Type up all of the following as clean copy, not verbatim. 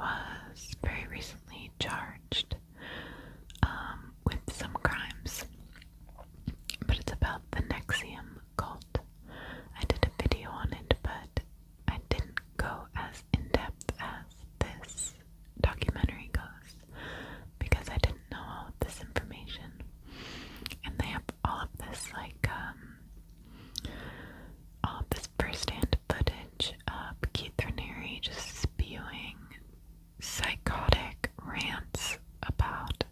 was very recently charged with some crimes, but it's about the Nexium cult. I did a video on it, but I didn't go as in-depth as this documentary goes because I didn't know all of this information. And they have all of this, all of this first-hand footage of Keith Raniere just spewing psychotic rants about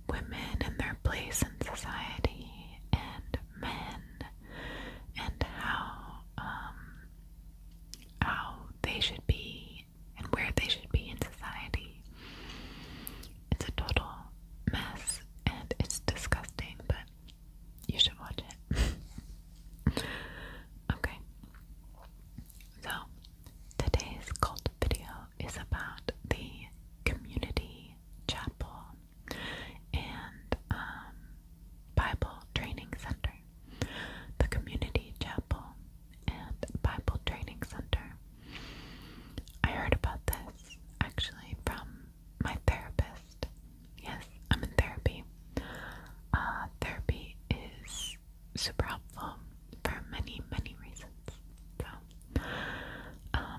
women and their place in society and men and how they should be and where they should be in society. It's a total mess and it's disgusting, but you should watch it. Okay, so today's cult video is about the community chapel and Bible training center. The community chapel and Bible training center. I heard about this actually from my therapist. Yes, I'm in therapy. Therapy is super helpful for many, many reasons. So,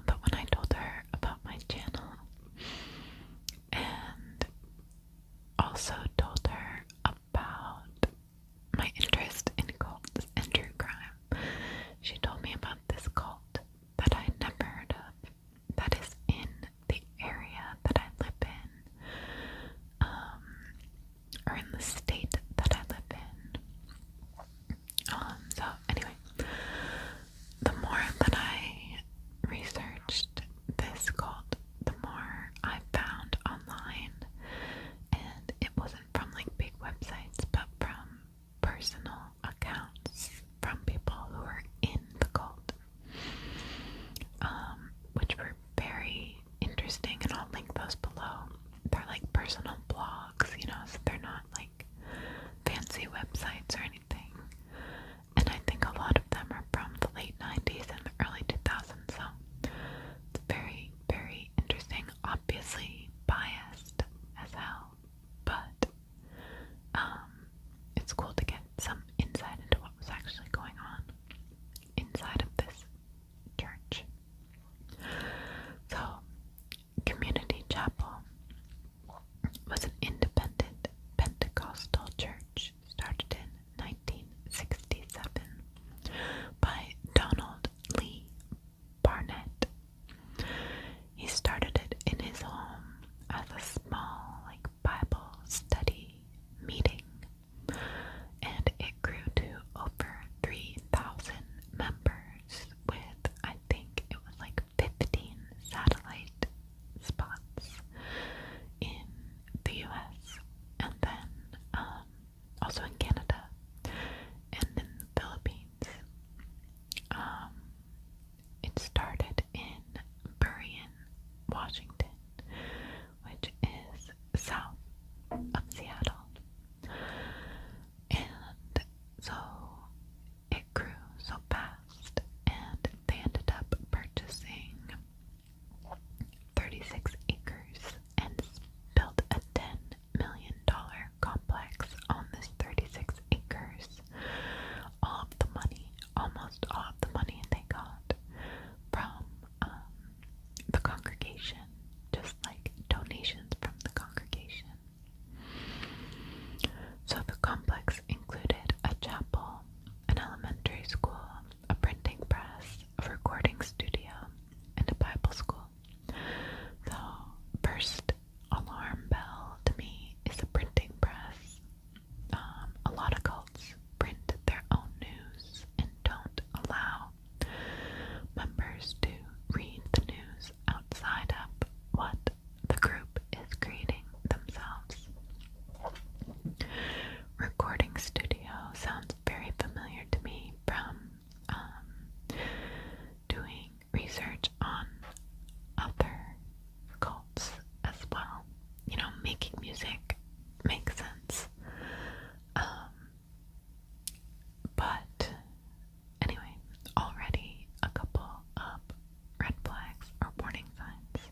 but when I told her about my channel and also told her about my interest in cults and true crime, she told me about this cult that I had never heard of that is in the area that I live in, or in the state that I live in. So anyway, the more that I researched this cult, the more I found online, and it wasn't from like big websites, but from personal accounts from people who were in the cult, which were very interesting, and I'll link those below. They're like personal blogs, so they're not like fancy websites or anything. And I think a lot of them are from the late 90s and the early 2000s, so it's very, very interesting. Obviously biased as hell, but it's cool to get some insight into what was actually going on inside of this church. So, Community Chapel was an independent Pentecostal church started in 1967 by Donald Lee Barnett. He started it in his home as a small, Bible study meeting, and it grew to over 3,000 members with, I think it was 15 satellite spots in the US, and then also in Canada and in the Philippines. It started in Burien, Washington, which is south of Seattle. And so it grew so fast, and they ended up purchasing 36 acres and built a $10 million complex on this 36 acres. All of the money, almost all of the money they got from the congregation, just like donations from the congregation. So the complex included a chapel, an elementary school, a printing press, a recording studio, and a Bible school. So first alarm bell to me is a printing press. A lot of cults print their own news and don't allow members to read the news outside of what the group is creating themselves. Recording studio sounds very familiar to me from doing research on other cults as well. Making music makes sense. But anyway, already a couple of red flags or warning signs.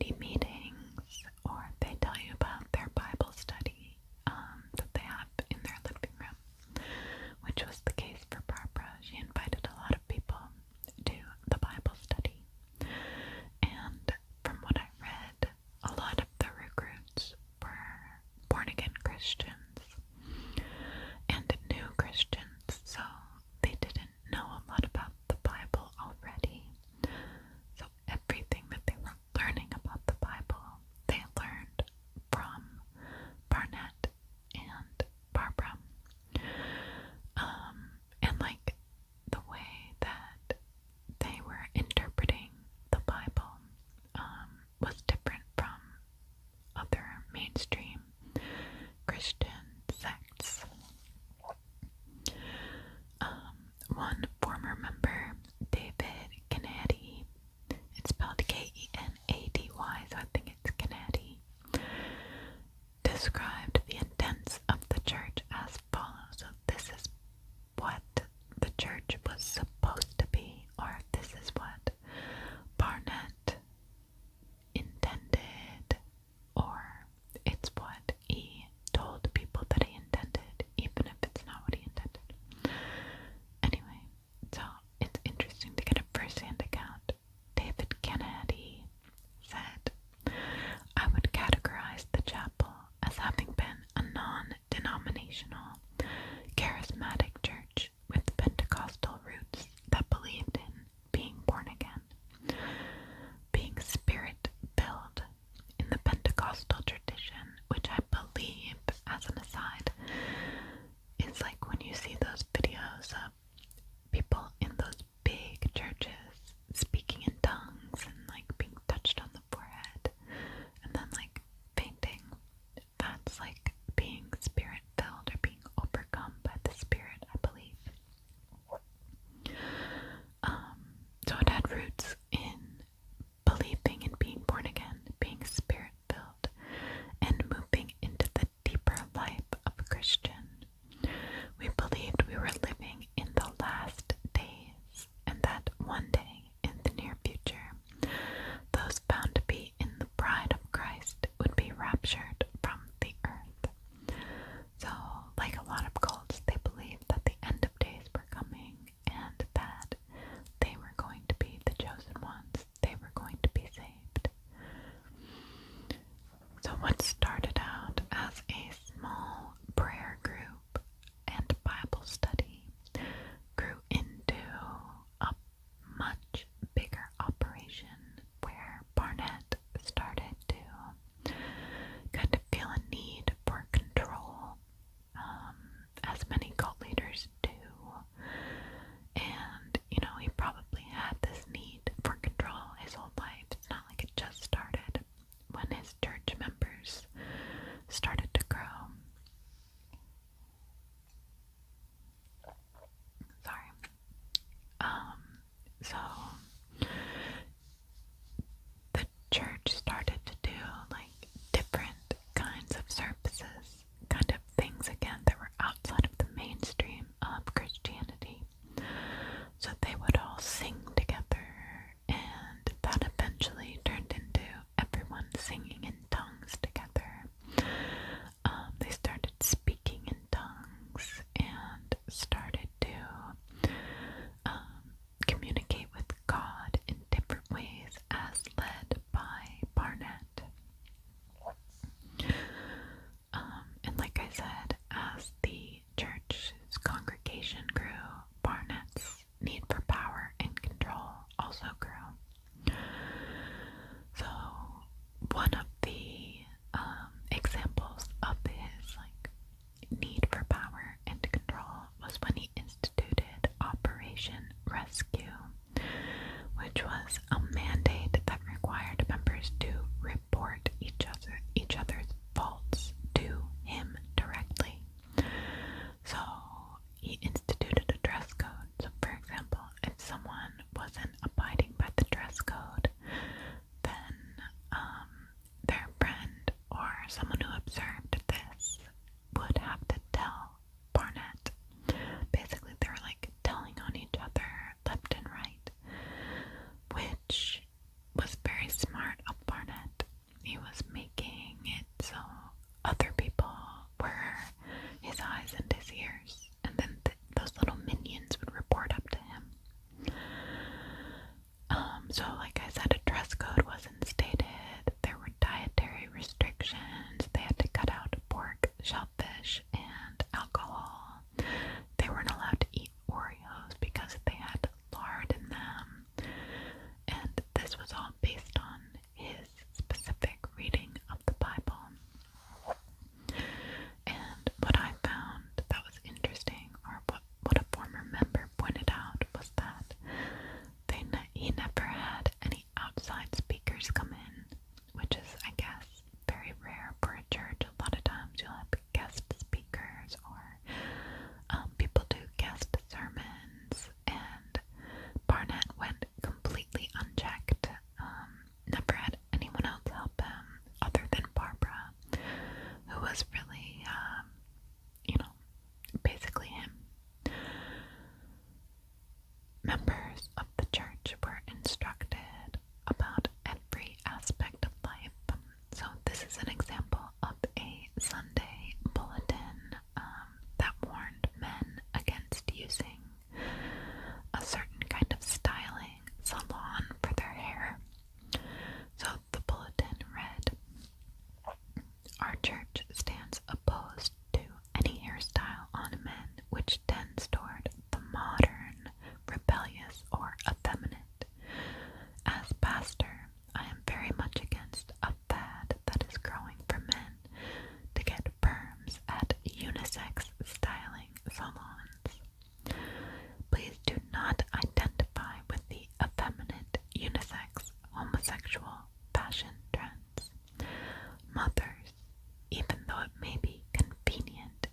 community meetings, or they tell you about their Bible study that they have in their living room, which was the case for Barbara. She invited a lot of people to the Bible study. And from what I read, a lot of the recruits were born-again Christians and new Christians, so they didn't know a lot about the Bible already. So everything that they were learning about the Bible, they learned from Barnett and Barbara. And like the way that they were interpreting the Bible was different from other mainstream Christian sects. One former member, David Kennedy, it's spelled Kenady, so I think it's Kennedy, described the intents of the church as follows. So this is what the church was supposed to be, or this is what Barnett intended, or it's what he told people that he intended, even if it's not what he intended. Anyway, so it's interesting to get a first-hand account. David Kennedy said, "I would categorize the chapel as having been a non-denominational, charismatic church with Pentecostal roots that believed in being born again, being spirit-filled in the Pentecostal tradition," which I believe, as an aside, is like when you see those videos of people in those big churches speaking in tongues and like being touched on the forehead and then like fainting. That's like being spirit-filled or being overcome by the Spirit, I believe. So it had roots in believing in being born again, being spirit-filled, and moving into the deeper life of a Christian. We believed we were living in the last days, and that one day in the near future, those found to be in the bride of Christ would be raptured from the earth. So, like a lot of cults, they believed that the end of days were coming and that they were going to be the chosen ones. They were going to be saved. So what started out as a small prayer group and Bible study grew into a much bigger operation where Barnett started to kind of feel a need for control, as many cult leaders do. And, he probably had this need for control his whole life. It's not like it just started when his church members started to grow. Sorry. So the church started to do like different kinds of services, kind of things again that were outside of the mainstream of Christianity. So they would all sing together, and that eventually turned into everyone singing in tongues together. They started speaking in tongues and started to communicate with God in different ways as led by sexual fashion trends. Mothers, even though it may be convenient,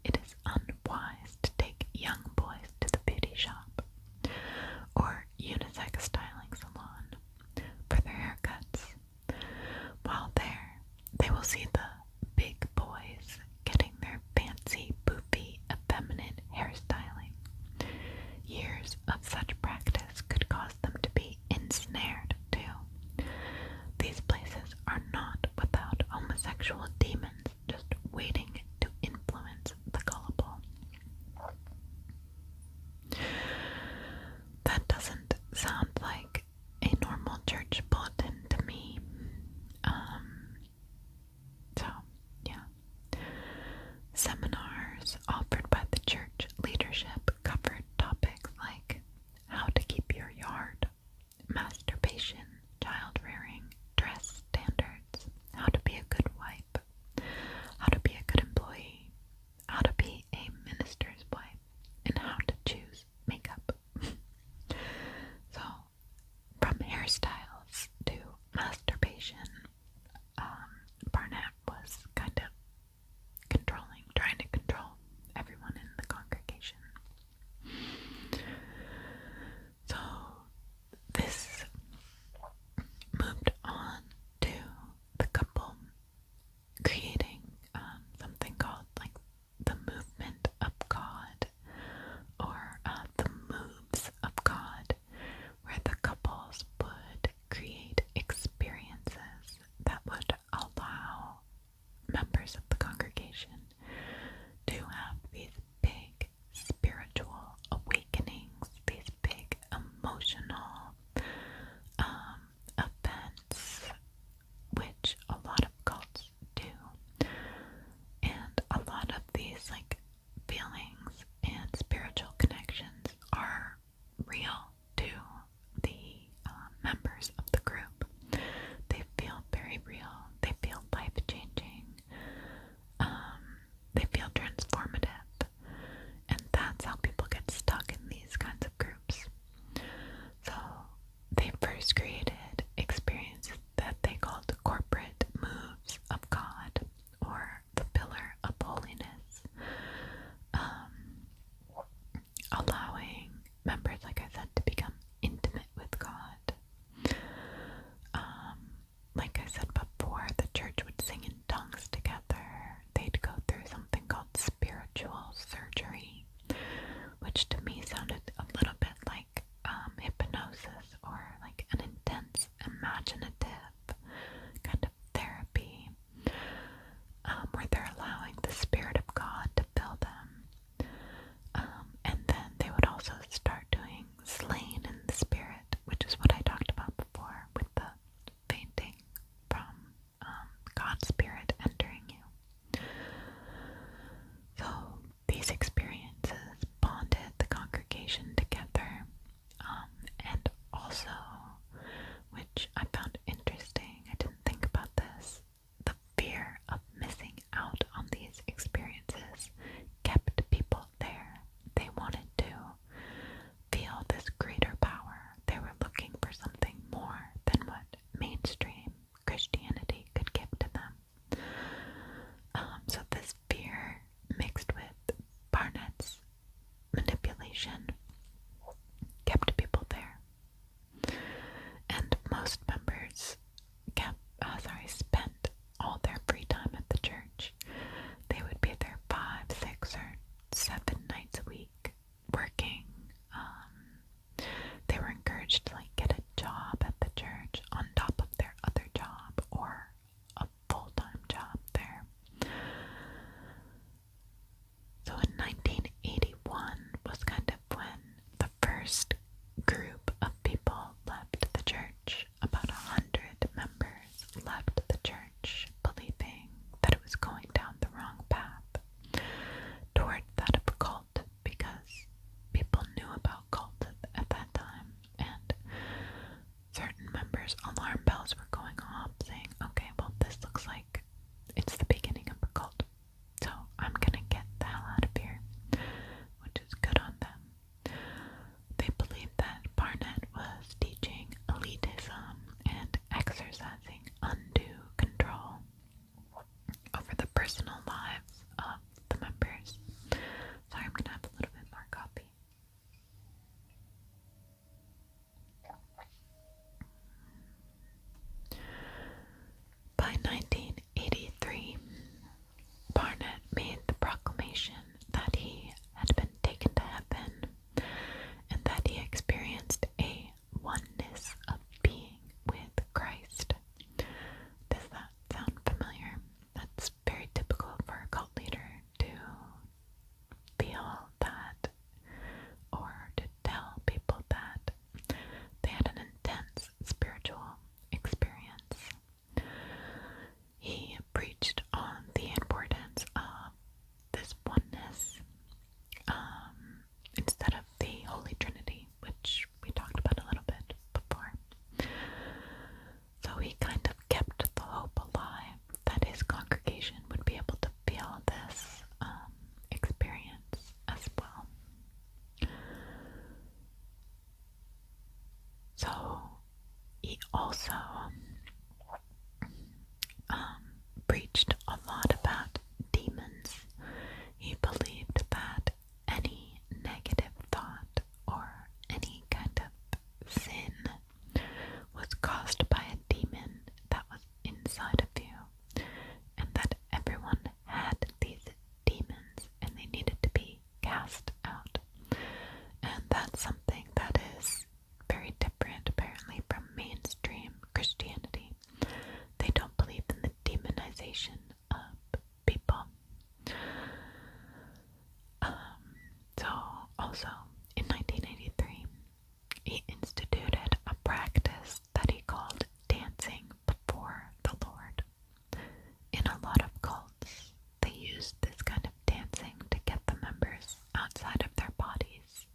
it is unwise to take young boys to the beauty shop or unisex styling salon for their haircuts. While there, they will see the big boys getting their fancy, poofy, effeminate hairstyling. Years of such practice could cause them to be ensnared, too. These places are not without homosexual demons just waiting to influence the gullible. That doesn't sound like a normal church bulletin to me. So, yeah. Seminars offered by the church leadership covered topics like how to keep your yard, masturbation, child rearing, dress standards, how to be a good wife, how to be a good employee, how to be a minister's wife, and how to choose makeup. So, from hairstyles to masturbation, Barnett was kind of trying to control everyone in the congregation. So, this moved on to the couple creating something called like the movement of God, or the moves of God, where the couples would create experiences that would allow members of the congregation to have these big spiritual awakenings, these big emotional events, which a lot of cults do. And a lot of these like feelings and spiritual connections are real to the members of the group. They feel very real. They feel life-changing. They feel transformative. And that's how people get stuck in these kinds of groups. So they first created experiences that they called corporate moves of God, or the pillar of holiness, allowing members, like I said, to become intimate with God. Like I said before, the church would sing in tongues together. They'd go through something called spiritual surgery, which to me sounded a little bit like hypnosis, or like an intense, imaginative kind of therapy, where they're allowing the Spirit of God to fill them. And then they would also start doing slain in the Spirit, which is what I talked about before with the fainting from God's Spirit entering you. So these experiences bonded the congregation together, and also, which I found interesting, I didn't think about this, the fear of missing out on these experiences kept people there. They wanted to feel this greater power. They were looking for something more than what mainstream Christianity could give to them. So this fear, mixed with Barnett's manipulation, kept people there. And most members spent all their free time at the church. They would be there 5, 6, or 7 nights a week working. They were encouraged to get a job at the church on top of their other job, or a full-time job there. So in 1981 was kind of when the first group of people left the church. About 100 members left the church, believing that it was going down the wrong path toward that of a cult, because people knew about cults at that time, and certain members' alarm bells were going off saying, okay, well, this looks like it's the beginning of a cult, so I'm gonna get the hell out of here, which is good on them. They believed that Barnett was teaching elitism and also preached a lot about demons. He believed that any negative thought or any kind of sin was caused by a demon that was inside of you, and that everyone had these demons and they needed to be cast out. And that's something that is very different apparently from mainstream Christianity. They don't believe in the demonization of people. So also in 1983, he instituted a practice that he called dancing before the Lord. In a lot of cults, they use this kind of dancing to get the members outside of their bodies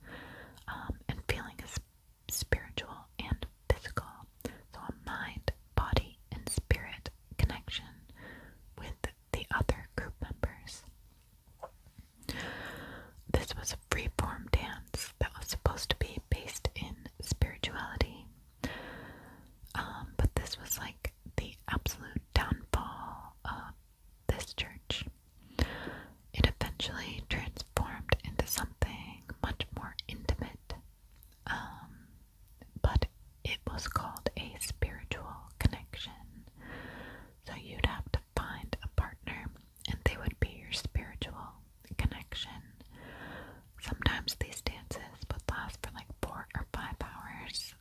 and feeling a spiritual and physical, so a mind, body, and spirit connection with the other group members. This was a free-form dance that was supposed to be based in spirituality, but this was like the absolute downfall of this church. It eventually transformed into something much more intimate, but it was called a spiritual connection. So you'd have to find a partner, and they would be your spiritual connection. Sometimes these dances would last for like 4 or 5 hours.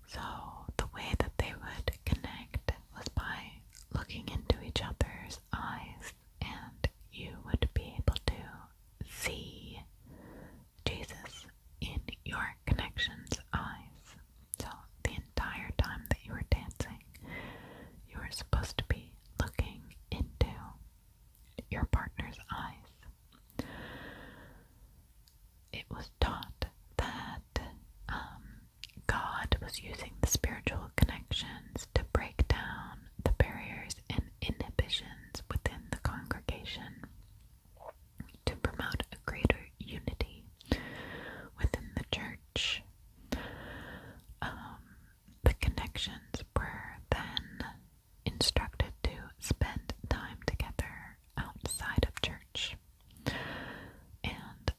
So the way that they would connect was by looking into each other's eyes, and you would be able to see Jesus in your connection's eyes. So the entire time that you were dancing, you were supposed to be looking into your partner's eyes. It was taught that God was using the spiritual connections to break down the barriers and inhibitions within the congregation, to promote a greater unity within the church. The connections were then instructed to spend time together outside of church. And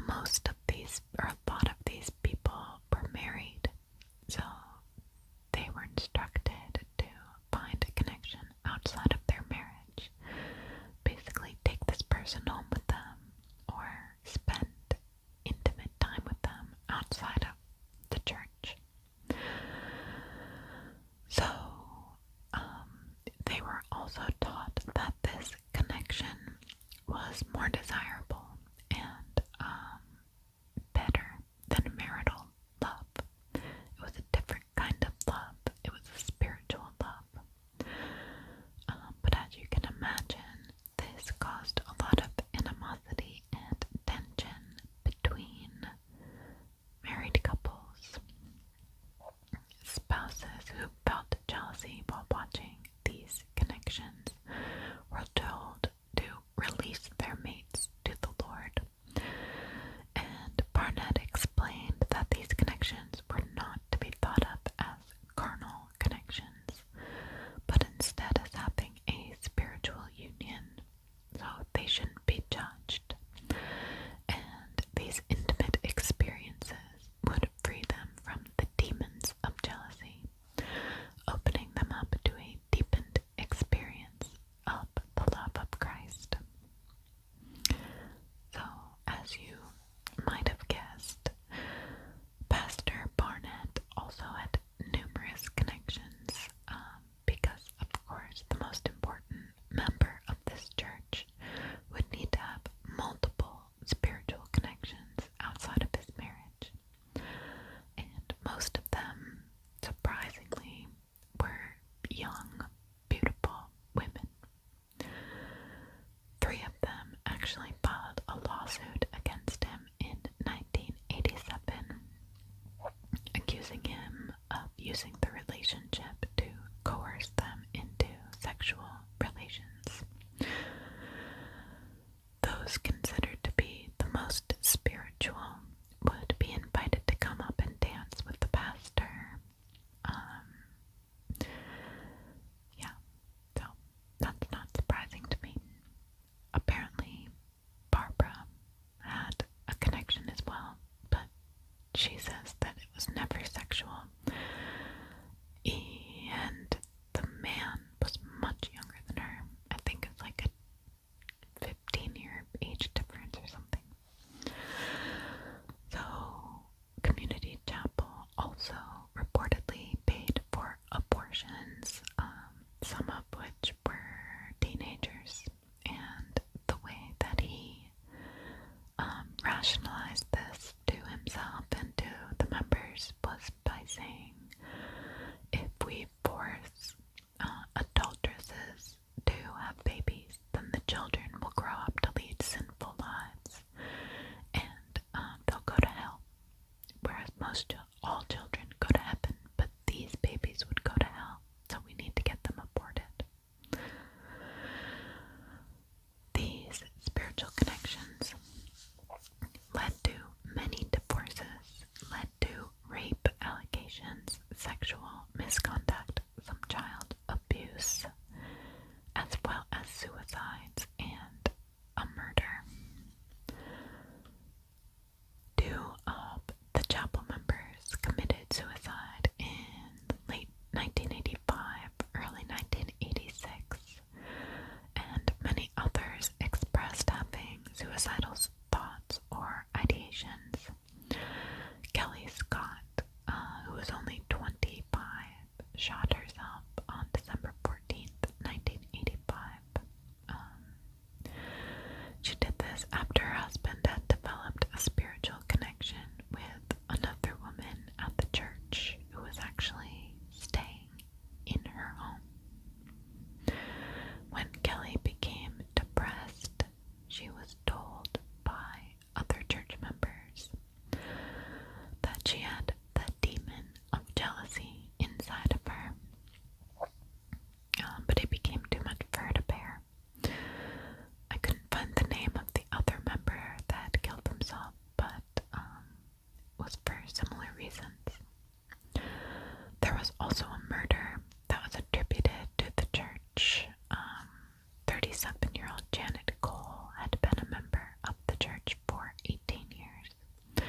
most of these, or a lot of these people were married, so they were instructed to find a connection outside of their marriage. Basically, take this person home with them, or spend intimate time with them outside of the church. So, they were also taught that this connection was more desirable and better than marital love. It was a different kind of love. It was a spiritual love. But as you can imagine, this caused a lot of animosity and tension between married couples. Spouses who felt jealousy while watching these connections were told to release their mates to the Lord. And Barnett explained that these connections were not to be thought of as carnal connections, but instead as having a spiritual union, so they shouldn't be judged. And these intimate experiences would free them from the demons of jealousy, opening them up to a deepened experience of the love of Christ. So, as you might have guessed, Pastor Barnett also had numerous connections, because, of course, the most important member of this church would need to have multiple spiritual connections outside of his marriage. And most of them, surprisingly, were young, beautiful women. 3 of them actually filed a lawsuit against him in 1987, accusing him of using the relationship to coerce them into sexual relations. Those considered to be the most spiritual would be invited to come up and dance with the pastor was also a murder that was attributed to the church. 37-year-old Janet Cole had been a member of the church for 18 years.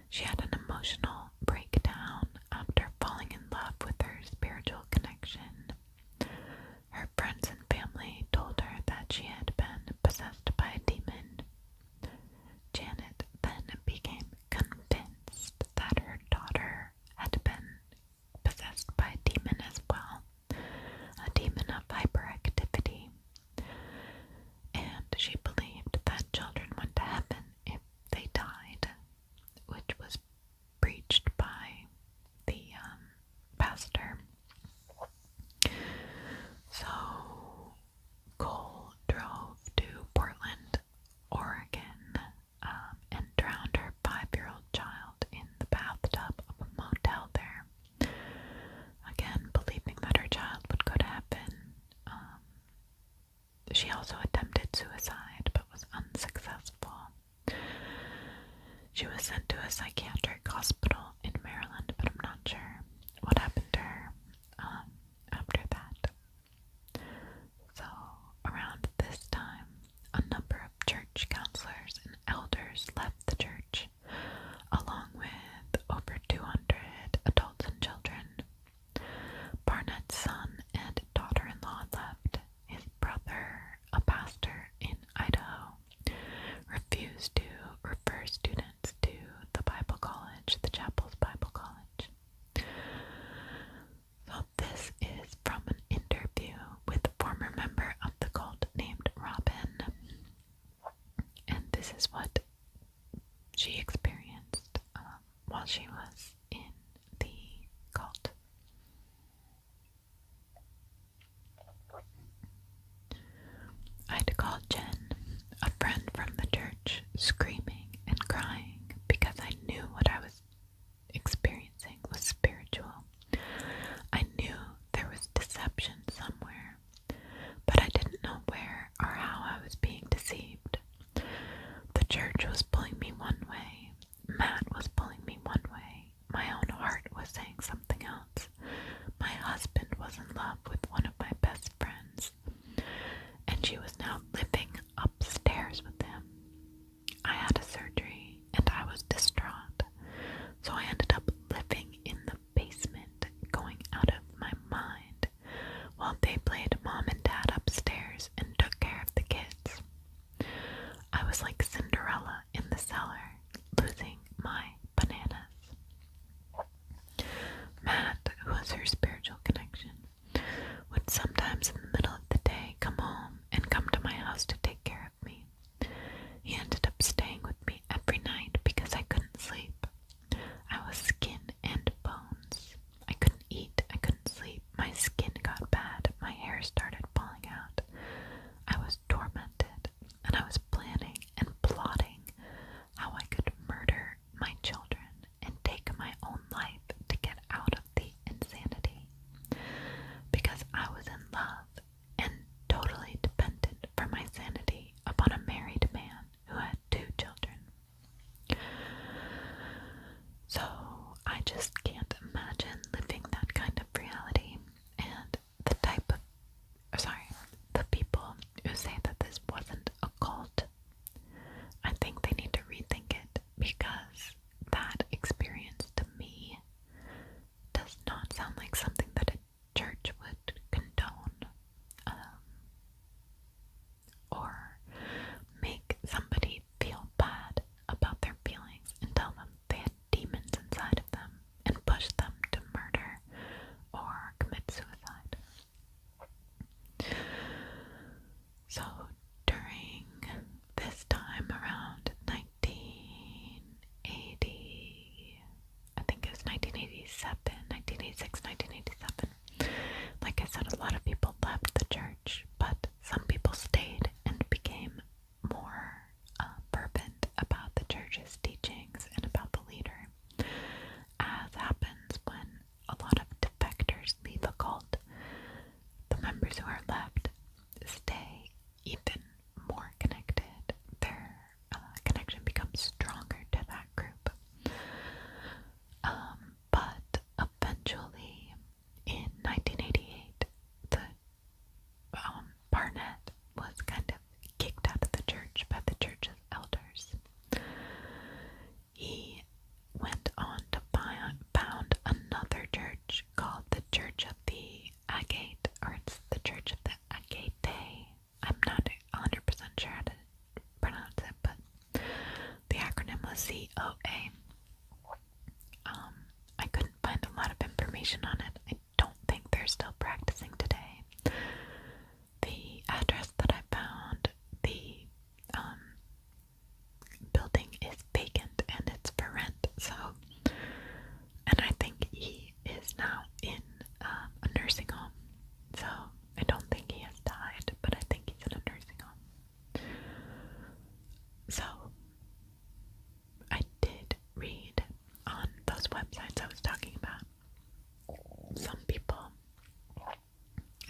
She had an emotional breakdown after falling in love with her spiritual connection. Her friends and family told her that she had been possessed by a demon. Janet then became convinced that her daughter had been possessed by a demon as well, a demon of hyperactivity, and she believed that children went to heaven if they died, which was preached by the pastor. So Cole drove to Portland, Oregon, and drowned her 5-year-old child in the bathtub of a motel there. Again, believing that her child would go to heaven. She also attempted suicide, but was unsuccessful. She was sent to a psychiatric hospital in Maryland, but I'm not sure what happened to her after that. So, around this time, a number of church counselors and elders left the church, along with over 200 adults and children. Barnett's son and daughter-in-law left. His brother, a pastor in Idaho, refused to refer students to the Bible college, the chapel's Bible college. So this is from an interview with a former member of the cult named Robin. And this is what she experienced while she was in the cult. I'd called Jen, a friend from the church, screaming and crying because I knew what I was experiencing was spiritual. I knew there was deception somewhere, but I didn't know where or how I was being deceived. The church was pulling me one way, Matt was pulling me one way, my own heart was saying something else. My husband was in love with one of my best friends, and she was now living upstairs with him. I had a surgery, and I was distraught, so I ended up living in the basement, going out of my mind, while they played mom and dad upstairs and took care of the kids. I was like Cinderella in the cellar, losing my bananas. Matt, who was her spiritual connection, would sometimes in the middle of the day come home and come to my house to take care of me. He ended up staying with me every night because I couldn't sleep. I was skin and bones. I couldn't eat, I couldn't sleep. My skin got bad, my hair started falling out. I was tormented, and I was planning and plotting how I could murder my children and take my own life to get out of the insanity. information on it. I don't think they're still practicing today. The address that I found, the building is vacant and it's for rent, so, and I think he is now in a nursing home, so I don't think he has died, but I think he's in a nursing home. So, I did read on those websites I was talking about. Some people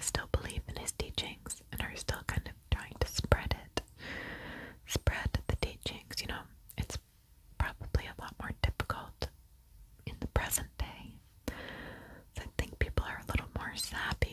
still believe in his teachings and are still kind of trying to spread the teachings. You know, it's probably a lot more difficult in the present day. So I think people are a little more savvy